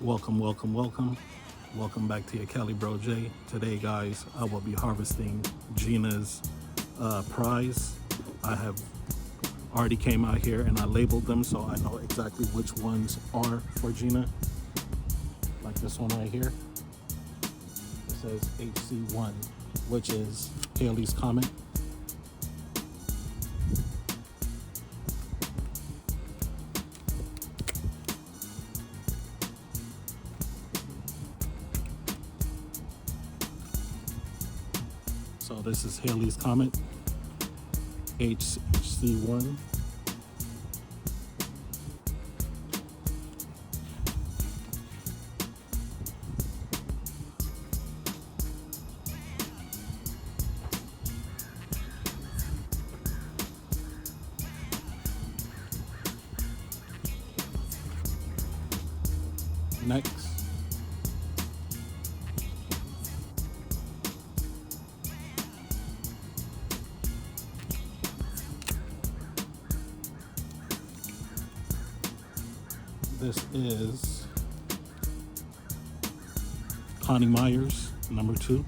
Welcome, welcome, welcome. Welcome back to your Cali Bro J. Today, guys, I will be harvesting Gina's prize. I have already came out here and I labeled them so I know exactly which ones are for Gina. Like this one right here. It says HC1, which is Haley's Comet. So this is Haley's Comet, HC1. Next, this is Connie Myers, number 2.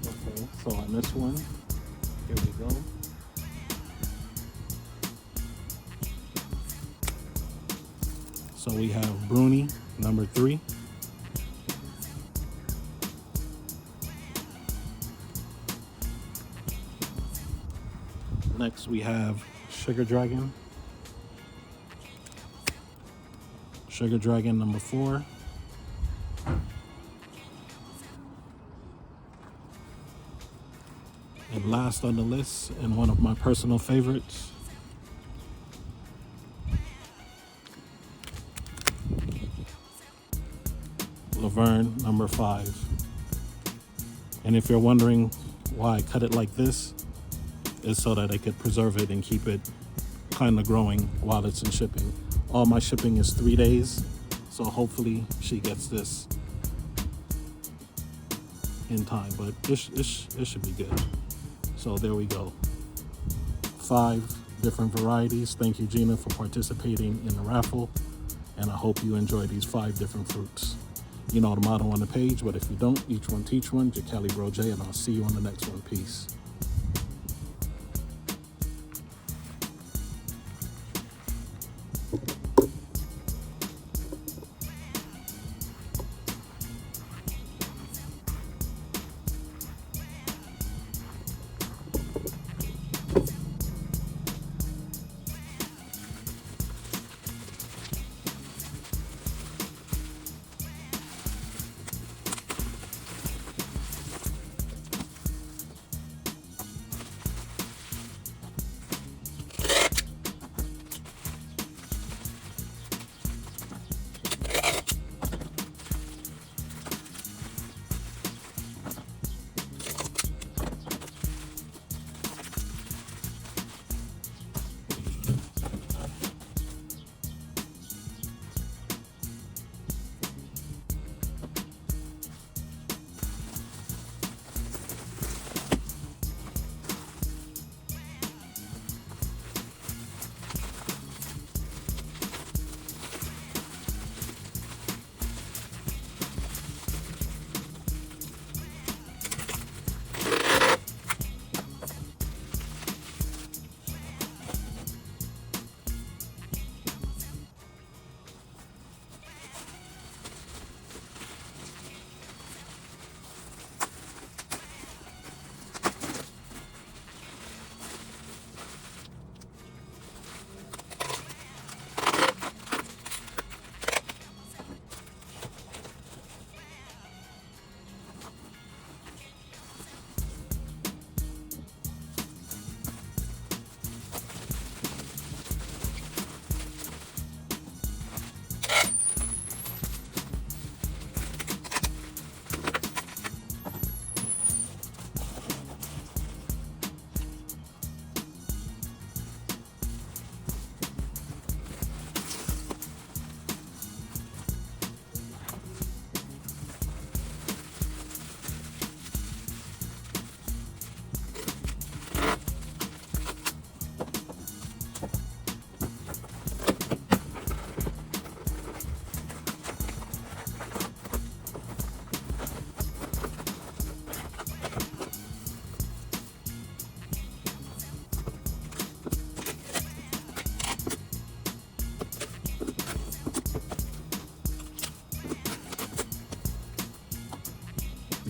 Okay, so on this one, here we go. So we have Bruni, number 3. Next we have Sugar Dragon. Sugar Dragon, number 4. And last on the list, and one of my personal favorites, Laverne, number 5. And if you're wondering why I cut it like this, it's so that I could preserve it and keep it kind of growing while it's in shipping. All my shipping is 3 days, so hopefully she gets this in time, but it should be good. So there we go. 5 different varieties. Thank you, Gina, for participating in the raffle, and I hope you enjoy these 5 different fruits. You know the motto on the page, but if you don't, each one teach one. Your Cali Bro J, and I'll see you on the next one. Peace.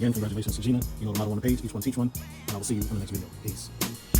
Again, congratulations to Gina. You know the motto on the page, each one teach one. And I will see you in the next video. Peace.